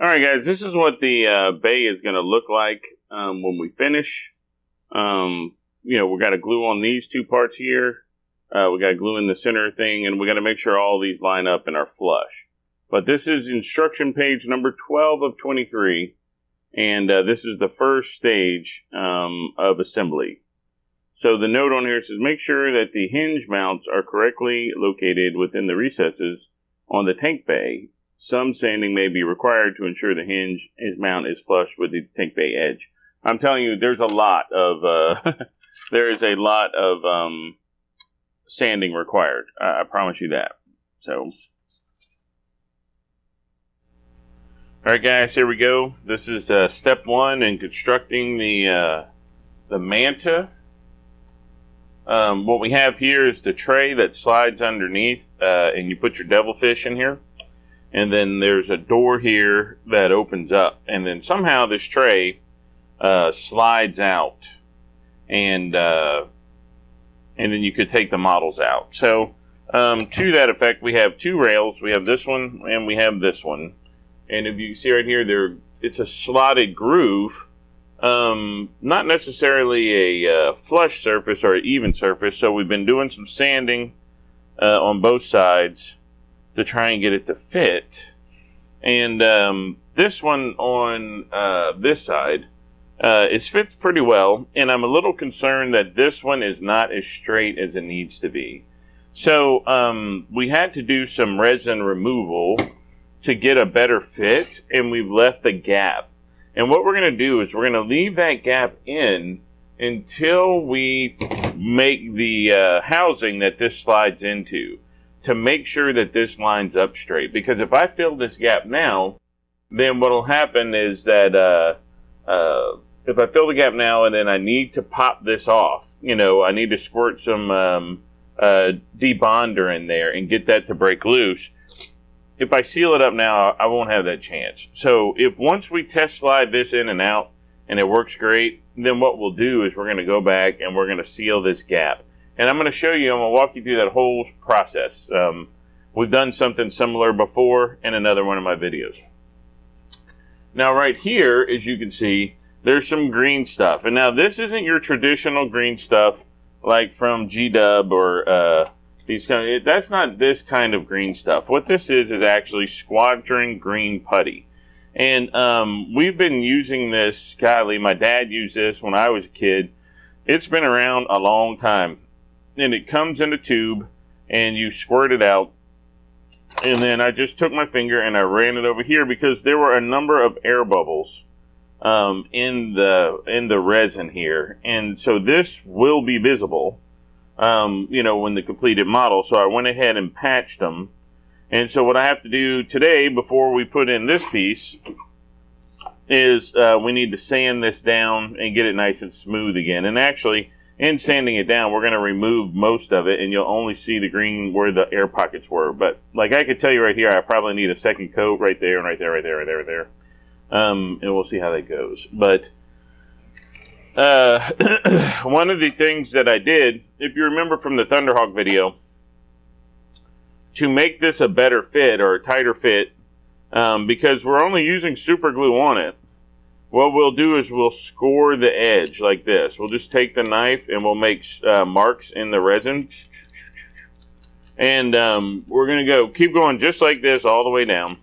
Alright guys, this is what the bay is going to look like when we finish. We got to glue on these two parts here. We got to glue in the center thing, and we got to make sure all these line up and are flush. But this is instruction page number 12 of 23, and this is the first stage of assembly. So the note on here says, make sure that the hinge mounts are correctly located within the recesses on the tank bay. Some sanding may be required to ensure the hinge mount is flush with the tank bay edge. I'm telling you, there's a lot of there is a lot of sanding required. I promise you that. So, all right, guys, here we go. This is step one in constructing the Manta. What we have here is the tray that slides underneath, and you put your devilfish in here. And then there's a door here that opens up. And then somehow this tray slides out. And then you could take the models out. So to that effect, we have two rails. We have this one and we have this one. And if you see right here, it's a slotted groove. Not necessarily a flush surface or an even surface. So we've been doing some sanding on both sides to try and get it to fit. And this one on this side, it fits pretty well. And I'm a little concerned that this one is not as straight as it needs to be. So we had to do some resin removal to get a better fit, and we've left the gap. And what we're going to do is we're going to leave that gap in until we make the housing that this slides into, to make sure that this lines up straight. Because if I fill this gap now, then what will happen is that if I fill the gap now and then I need to pop this off, I need to squirt some debonder in there and get that to break loose. If I seal it up now, I won't have that chance. So if once we test slide this in and out and it works great, then what we'll do is we're going to go back and we're going to seal this gap. And I'm going to show you, I'm going to walk you through that whole process. We've done something similar before in another one of my videos. Now right here, as you can see, there's some green stuff. And now this isn't your traditional green stuff like from G-Dub or these kind. That's not this kind of green stuff. What this is actually Squadron Green Putty. And we've been using this, golly, my dad used this when I was a kid. It's been around a long time. And it comes in a tube, and you squirt it out. And then I just took my finger and I ran it over here because there were a number of air bubbles in the resin here, and so this will be visible, when the completed model. So I went ahead and patched them. And so what I have to do today before we put in this piece is we need to sand this down and get it nice and smooth again. And actually, in sanding it down, we're going to remove most of it, and you'll only see the green where the air pockets were. But like I could tell you right here, I probably need a second coat right there and right there, right there, right there, right there. And we'll see how that goes. But one of the things that I did, if you remember from the Thunderhawk video, to make this a better fit or a tighter fit, because we're only using super glue on it, what we'll do is we'll score the edge like this. We'll just take the knife and we'll make marks in the resin. And we're going to keep going just like this all the way down.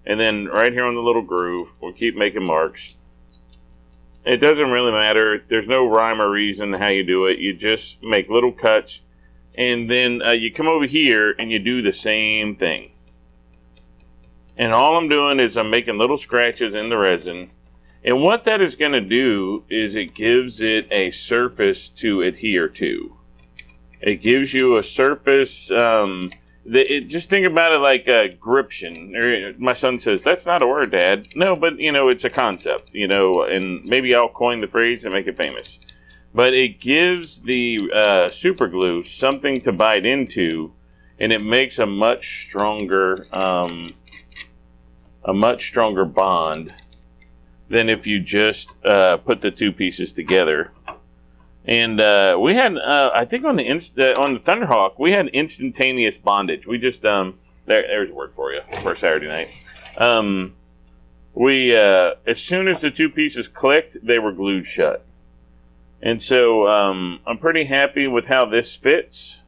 And then right here on the little groove, we'll keep making marks. It doesn't really matter. There's no rhyme or reason how you do it. You just make little cuts. And then you come over here and you do the same thing. And all I'm doing is I'm making little scratches in the resin. And what that is going to do is it gives it a surface to adhere to. It gives you a surface. Just think about it like a gription. My son says, "That's not a word, Dad." No, but it's a concept. And maybe I'll coin the phrase and make it famous. But it gives the super glue something to bite into, and it makes a much stronger bond than if you just put the two pieces together. And we had, I think on the Thunderhawk, we had instantaneous bondage. We just there's a word for you for Saturday night. as soon as the two pieces clicked, they were glued shut. And so I'm pretty happy with how this fits.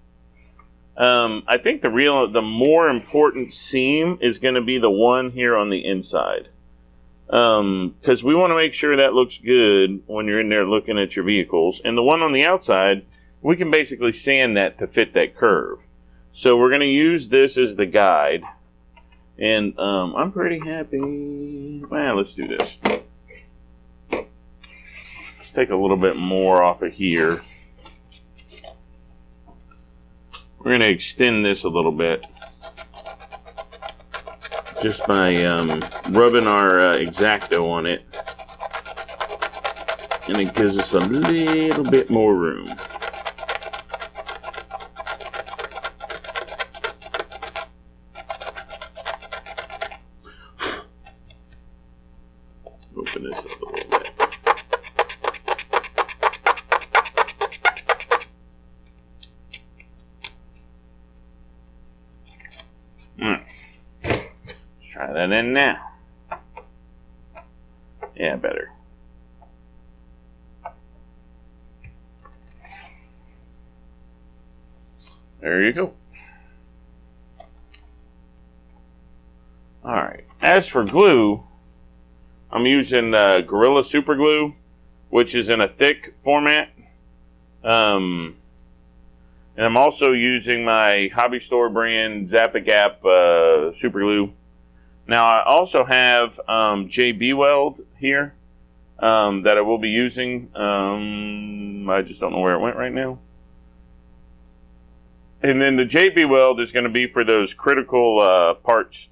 I think the more important seam is going to be the one here on the inside. Because we want to make sure that looks good when you're in there looking at your vehicles. And the one on the outside, we can basically sand that to fit that curve. So we're going to use this as the guide. And I'm pretty happy. Well, let's do this. Let's take a little bit more off of here. We're going to extend this a little bit. Just by rubbing our X-Acto on it. And it gives us a little bit more room. Open this up a little bit. Try that in now. Yeah, better. There you go. Alright. As for glue, I'm using Gorilla Super Glue, which is in a thick format. And I'm also using my hobby store brand Zap-A-Gap Super Glue. Now I also have JB Weld here that I will be using. I just don't know where it went right now. And then the JB Weld is going to be for those critical parts,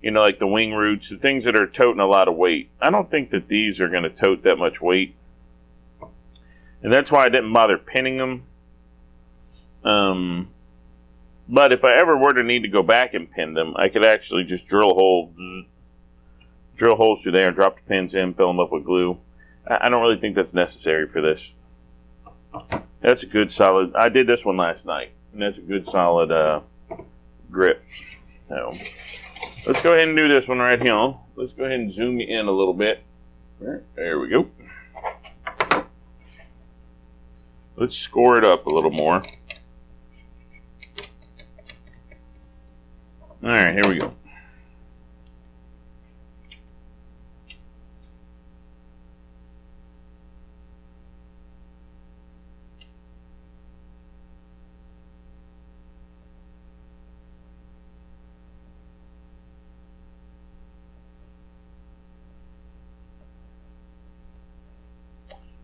you know, like the wing roots, the things that are toting a lot of weight. I don't think that these are going to tote that much weight. And that's why I didn't bother pinning them. But if I ever were to need to go back and pin them, I could actually just drill holes through there, drop the pins in, fill them up with glue. I don't really think that's necessary for this. That's a good solid. I did this one last night, and that's a good solid grip. So let's go ahead and do this one right here. Let's go ahead and zoom you in a little bit. There we go. Let's score it up a little more. Alright, here we go.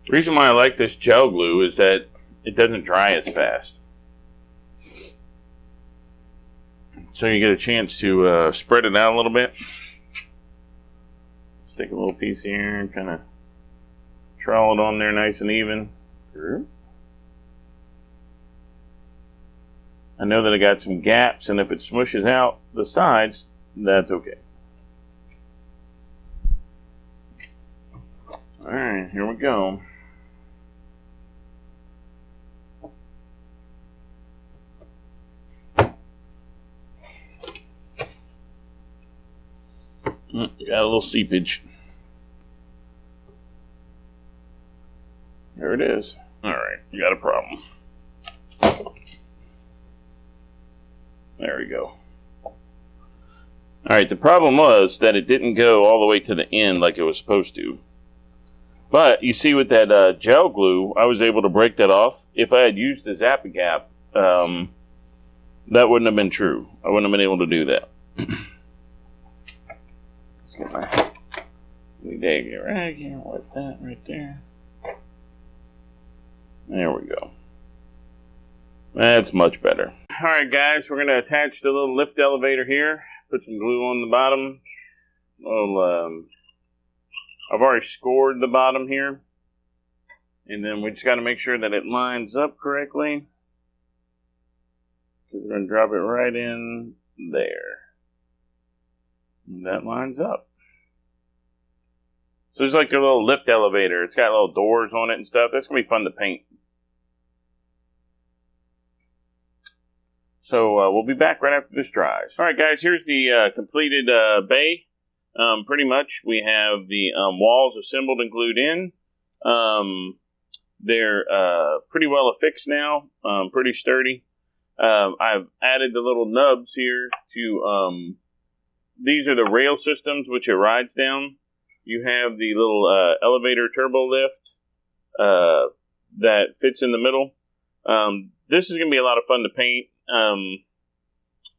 The reason why I like this gel glue is that it doesn't dry as fast. So you get a chance to spread it out a little bit. Just take a little piece here and kind of trowel it on there nice and even. I know that I got some gaps, and if it smushes out the sides, that's okay. Alright, here we go. Got a little seepage. There it is. Alright, you got a problem. There we go. Alright, the problem was that it didn't go all the way to the end like it was supposed to. But, you see with that gel glue, I was able to break that off. If I had used the Zap-A-Gap, that wouldn't have been true. I wouldn't have been able to do that. Let's get my dagger rag here with that right there. There we go. That's much better. Alright guys, we're going to attach the little lift elevator here. Put some glue on the bottom. Well, I've already scored the bottom here. And then we just got to make sure that it lines up correctly. So we're going to drop it right in there. And that lines up. So it's like a little lift elevator. It's got little doors on it and stuff. That's going to be fun to paint. So we'll be back right after this dries. Alright guys, here's the completed bay. Pretty much we have the walls assembled and glued in. They're pretty well affixed now, pretty sturdy. I've added the little nubs here to, these are the rail systems which it rides down. You have the little elevator turbo lift that fits in the middle. This is going to be a lot of fun to paint.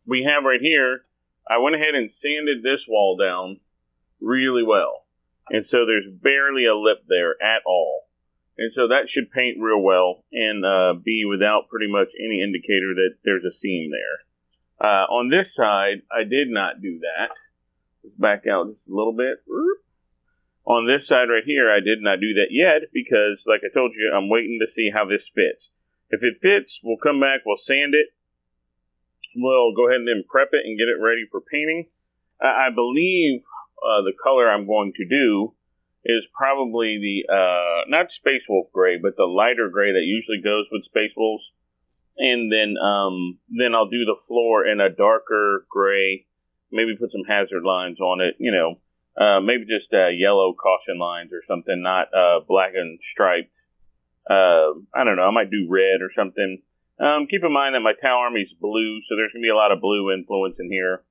We have right here, I went ahead and sanded this wall down really well. And so there's barely a lip there at all. And so that should paint real well and be without pretty much any indicator that there's a seam there. On this side, I did not do that. Let's back out just a little bit. On this side right here, I did not do that yet because, like I told you, I'm waiting to see how this fits. If it fits, we'll come back, we'll sand it. We'll go ahead and then prep it and get it ready for painting. I believe the color I'm going to do is probably the, not Space Wolf gray, but the lighter gray that usually goes with Space Wolves. And then I'll do the floor in a darker gray, maybe put some hazard lines on it, you know. Maybe just yellow caution lines or something, not black and striped. I don't know, I might do red or something. Keep in mind that my Tau Army's blue, so there's going to be a lot of blue influence in here.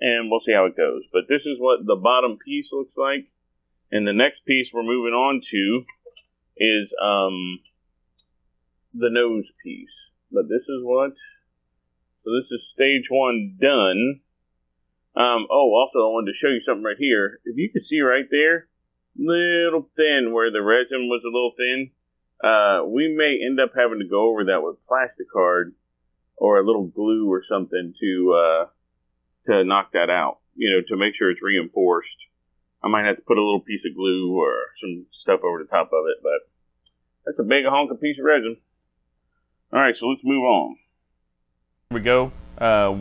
And we'll see how it goes. But this is what the bottom piece looks like. And the next piece we're moving on to is the nose piece. But this is what... So this is stage 1 done. Also I wanted to show you something right here. If you can see right there, little thin where the resin was a little thin. We may end up having to go over that with plastic card or a little glue or something to knock that out, you know, to make sure it's reinforced. I might have to put a little piece of glue or some stuff over the top of it, but that's a big honking piece of resin. All right, so let's move on. Here we go.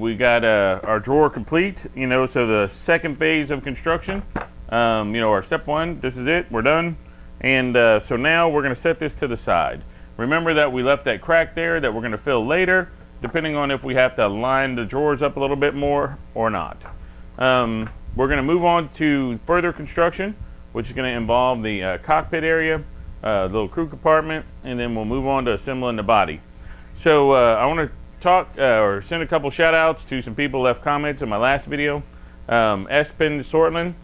We got our drawer complete, you know, so the second phase of construction, you know, our step 1, this is it, we're done. And so now we're going to set this to the side. Remember that we left that crack there that we're going to fill later, depending on if we have to line the drawers up a little bit more or not. We're going to move on to further construction, which is going to involve the cockpit area, the little crew compartment, and then we'll move on to assembling the body. So I want to talk or send a couple shout outs to some people who left comments in my last video. Espen Sortland,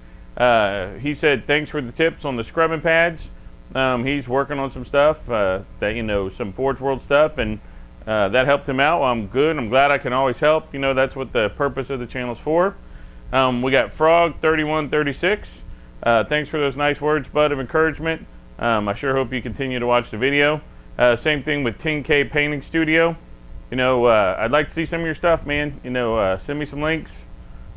he said thanks for the tips on the scrubbing pads. He's working on some stuff that, you know, some Forge World stuff, and that helped him out. I'm good. I'm glad I can always help. You know, that's what the purpose of the channel is for. We got Frog3136. Thanks for those nice words, bud, of encouragement. I sure hope you continue to watch the video. Same thing with 10K Painting Studio. You know, I'd like to see some of your stuff, man. You know, send me some links,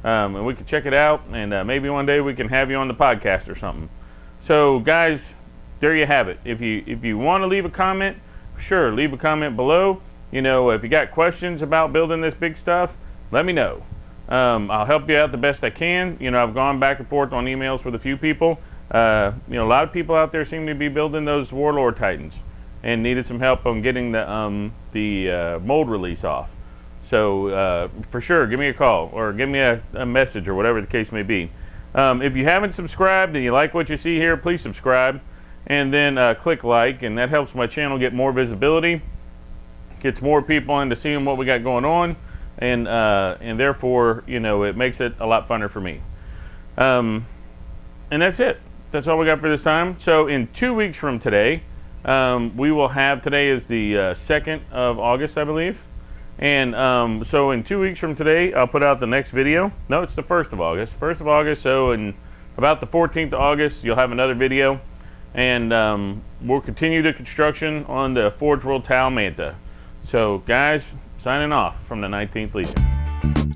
and we can check it out. And maybe one day we can have you on the podcast or something. So, guys, there you have it. If you want to leave a comment, sure, leave a comment below. You know, if you got questions about building this big stuff, let me know. I'll help you out the best I can. You know, I've gone back and forth on emails with a few people. You know, a lot of people out there seem to be building those Warlord Titans and needed some help on getting the mold release off. So for sure, give me a call or give me a message or whatever the case may be. If you haven't subscribed and you like what you see here, please subscribe and then click like, and that helps my channel get more visibility, gets more people into seeing what we got going on, and therefore, you know, it makes it a lot funner for me. And that's it. That's all we got for this time. So in 2 weeks from today, we will have, today is the 2nd of August, I believe. And so in 2 weeks from today, I'll put out the next video. No, it's the 1st of August. 1st of August, so in about the 14th of August, you'll have another video. And we'll continue the construction on the Forge World Tau Manta. So guys, signing off from the 19th Legion.